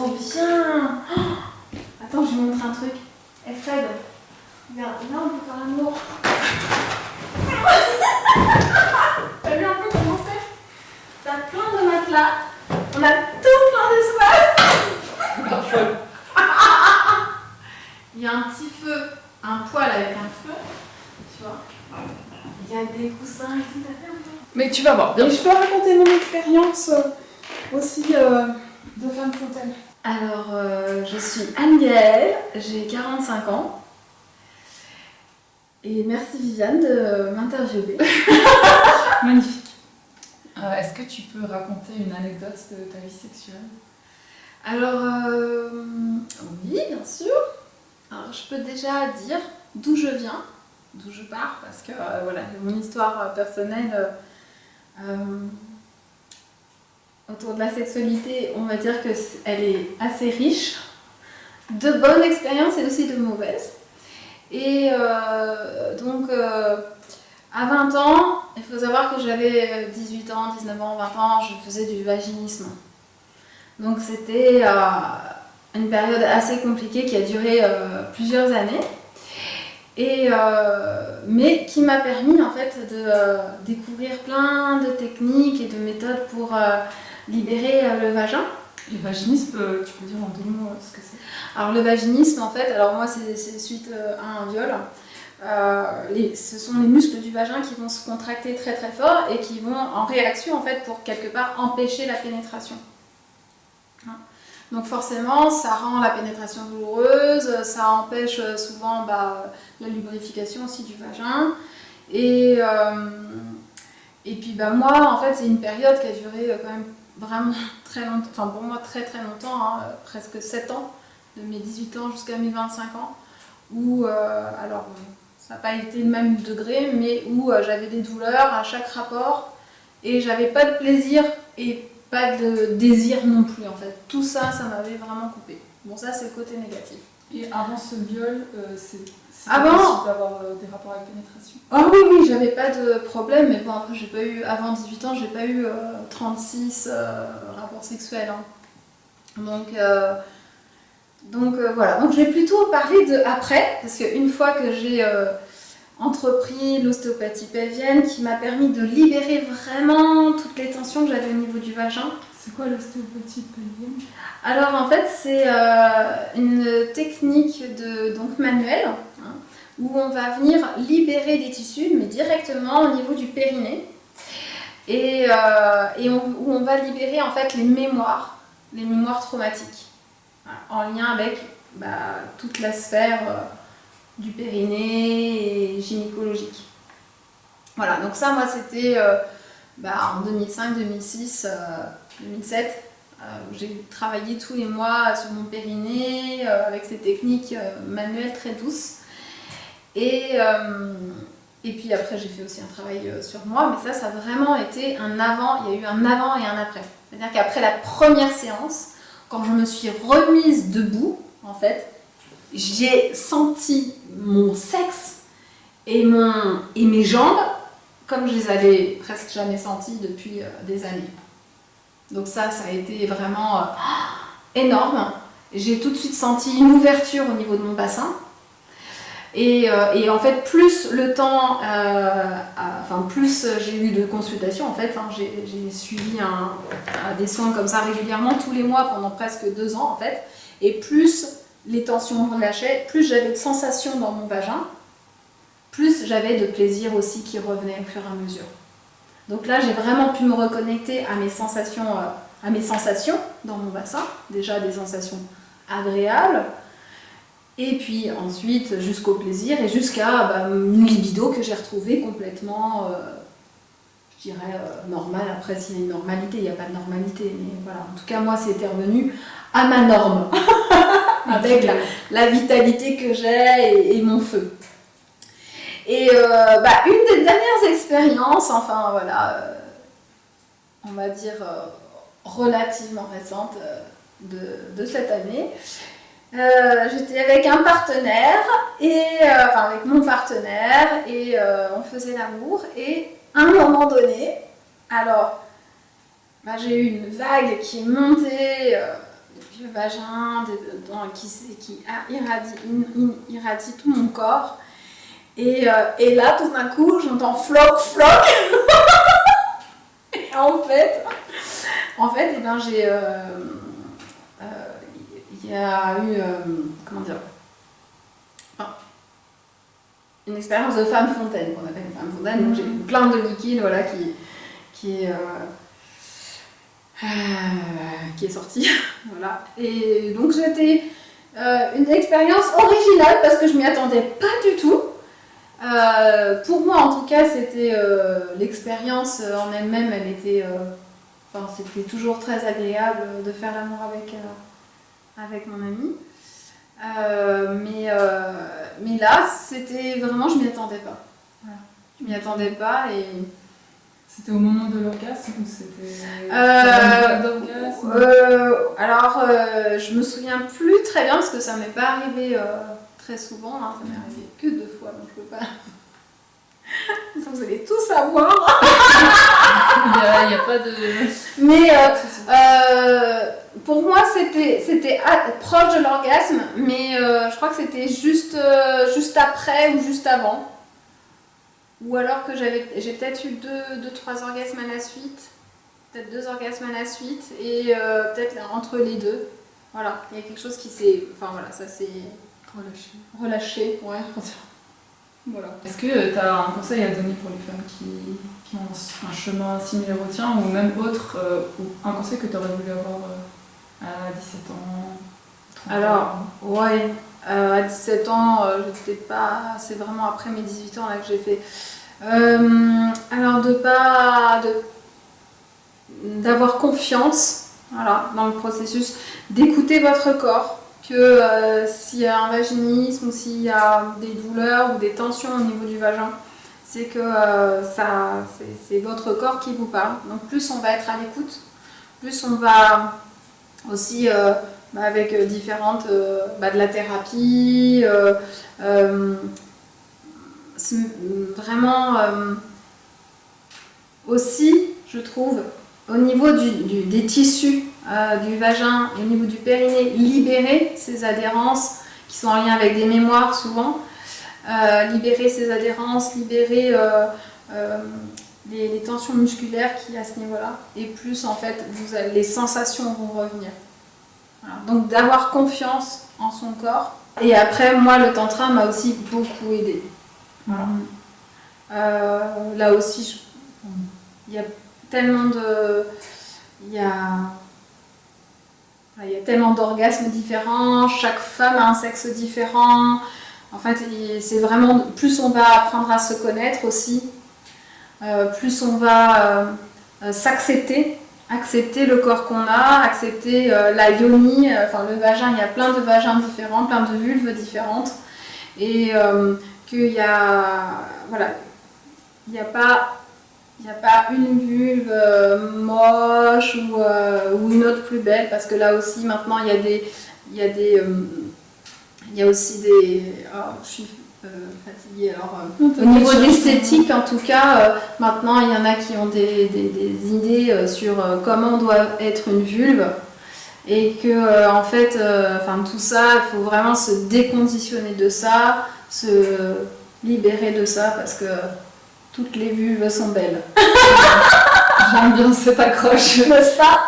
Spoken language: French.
trop bien. Oh, attends, je vous montre un truc. Eh Fred, regarde, là on peut faire l'amour. T'as vu un peu comment c'est? T'as plein de matelas. On a tout plein d'espace. La folle. Il y a un petit feu, un poêle avec un feu, tu vois. Il y a des coussins et tout, t'as fait un peu. Mais tu vas voir, bien. Et je peux raconter mon expérience aussi de femme fontaine. Alors, je suis Anne-Gaëlle, j'ai 45 ans. Et merci Viviane de m'interviewer. Magnifique. Est-ce que tu peux raconter une anecdote de ta vie sexuelle? Alors, oui, bien sûr. Alors, je peux déjà dire d'où je viens, d'où je pars, parce que voilà, mon histoire personnelle autour de la sexualité, on va dire qu'elle est assez riche, de bonnes expériences et aussi de mauvaises. Et donc, à 20 ans, il faut savoir que j'avais 18 ans, 19 ans, 20 ans, je faisais du vaginisme. Donc c'était une période assez compliquée qui a duré plusieurs années, mais qui m'a permis en fait de découvrir plein de techniques et de méthodes pour libérer le vagin. Le vaginisme, tu peux dire en 2 mots ce que c'est? Alors le vaginisme en fait, alors moi c'est suite à un viol. Ce sont les muscles du vagin qui vont se contracter très très fort et qui vont en réaction en fait pour quelque part empêcher la pénétration. Donc forcément, ça rend la pénétration douloureuse, ça empêche souvent la lubrification aussi du vagin. Et puis moi, en fait, c'est une période qui a duré quand même vraiment très longtemps, enfin pour moi très très longtemps, hein, presque 7 ans, de mes 18 ans jusqu'à mes 25 ans, où, alors ça n'a pas été le même degré, mais où j'avais des douleurs à chaque rapport, et j'avais pas de plaisir, et pas de désir non plus en fait. Tout ça, ça m'avait vraiment coupé. Bon, ça c'est le côté négatif. Et avant ce viol, c'est Avant possible d'avoir des rapports avec pénétration? Ah oui, oui, j'avais pas de problème, mais bon, après, j'ai pas eu, avant 18 ans, j'ai pas eu 36 rapports sexuels. Hein. Donc voilà. Donc je vais plutôt parler de après, parce qu'une fois que j'ai entrepris l'ostéopathie pelvienne qui m'a permis de libérer vraiment toutes les tensions que j'avais au niveau du vagin. C'est quoi l'ostéopathie pelvienne? Alors en fait c'est une technique donc manuelle, hein, où on va venir libérer des tissus mais directement au niveau du périnée et où on va libérer en fait les mémoires traumatiques, hein, en lien avec toute la sphère du périnée et gynécologique. Voilà, donc ça moi c'était en 2005, 2006, 2007. J'ai travaillé tous les mois sur mon périnée avec ces techniques manuelles très douces. Et puis après, j'ai fait aussi un travail sur moi, mais ça a vraiment été un avant. Il y a eu un avant et un après. C'est-à-dire qu'après la première séance, quand je me suis remise debout, en fait, j'ai senti mon sexe et mes jambes comme je les avais presque jamais senties depuis des années. Donc ça a été vraiment énorme. J'ai tout de suite senti une ouverture au niveau de mon bassin. Et en fait, plus le temps, plus j'ai eu de consultations, en fait, hein, j'ai suivi des soins comme ça régulièrement tous les mois pendant presque 2 ans, en fait. Et plus les tensions relâchaient, plus j'avais de sensations dans mon vagin, plus j'avais de plaisir aussi qui revenait au fur et à mesure. Donc là, j'ai vraiment pu me reconnecter à mes sensations dans mon bassin, déjà des sensations agréables, et puis ensuite jusqu'au plaisir et jusqu'à une libido que j'ai retrouvée complètement, je dirais, normale. Après, s'il y a une normalité, il n'y a pas de normalité, mais voilà, en tout cas, moi, c'était revenu à ma norme, avec la vitalité que j'ai et mon feu. Et une des dernières expériences, enfin voilà, on va dire relativement récente de cette année, j'étais avec un partenaire, avec mon partenaire, et on faisait l'amour, et à un moment donné, alors j'ai eu une vague qui est montée, et puis le vagin qui irradie tout mon corps. Et là, tout d'un coup, j'entends floc, floc. Et en fait, eh ben, il y a eu, comment dire, une expérience de femme fontaine, qu'on appelle une femme fontaine. Donc j'ai eu plein de liquide, voilà, qui est sorti. Voilà. Et donc c'était une expérience originale parce que je m'y attendais pas du tout. Pour moi, en tout cas, c'était l'expérience en elle-même, elle était, c'était toujours très agréable de faire l'amour avec mon ami. Mais là, c'était vraiment, je m'y attendais pas. Voilà. Je m'y attendais pas et. C'était au moment de l'orgasme ou c'était d'orgasme Alors, je me souviens plus très bien parce que ça m'est pas arrivé très souvent. Hein, ça m'est arrivé que 2 fois, donc je peux pas. Vous allez tout savoir. Il n'y a pas de. Mais pour moi, c'était proche de l'orgasme, mais je crois que c'était juste après ou juste avant. Ou alors que j'ai peut-être eu 2-3 orgasmes à la suite. Peut-être 2 orgasmes à la suite. Et peut-être entre les deux. Voilà, il y a quelque chose qui s'est. Enfin voilà, ça s'est. Relâché, ouais. Voilà. Est-ce que tu as un conseil à donner pour les femmes qui ont un chemin similaire au tien ou même autre, ou un conseil que tu aurais voulu avoir à 17 ans 30 Alors, ans ouais, à 17 ans, j'étais pas. C'est vraiment après mes 18 ans là que j'ai fait. Alors, d'avoir confiance, voilà, dans le processus, d'écouter votre corps. Que s'il y a un vaginisme ou s'il y a des douleurs ou des tensions au niveau du vagin, c'est que c'est votre corps qui vous parle. Donc plus on va être à l'écoute, plus on va aussi avec différentes de la thérapie, vraiment aussi, je trouve, au niveau des tissus du vagin et au niveau du périnée, libérer ces adhérences qui sont en lien avec des mémoires souvent, libérer ces adhérences, libérer les tensions musculaires qu'il y a à ce niveau-là, et plus en fait les sensations vont revenir. Voilà. Donc d'avoir confiance en son corps. Et après, moi, le tantra m'a aussi beaucoup aidé. Voilà. Là aussi, il y a tellement il y a tellement d'orgasmes différents, chaque femme a un sexe différent. En fait, c'est vraiment, plus on va apprendre à se connaître aussi, plus on va s'accepter, accepter le corps qu'on a, accepter la yoni, le vagin, il y a plein de vagins différents, plein de vulves différentes. Et qu'il y a, voilà, il n'y a pas une vulve moche ou une autre plus belle, parce que là aussi maintenant il y a aussi des. Oh, je suis fatiguée. Alors, au niveau de l'esthétique, en tout cas, maintenant il y en a qui ont des idées sur comment doit être une vulve, et que en fait, tout ça, il faut vraiment se déconditionner de ça, se libérer de ça, parce que toutes les vulves sont belles. J'aime bien cette accroche. N'est-ce pas ?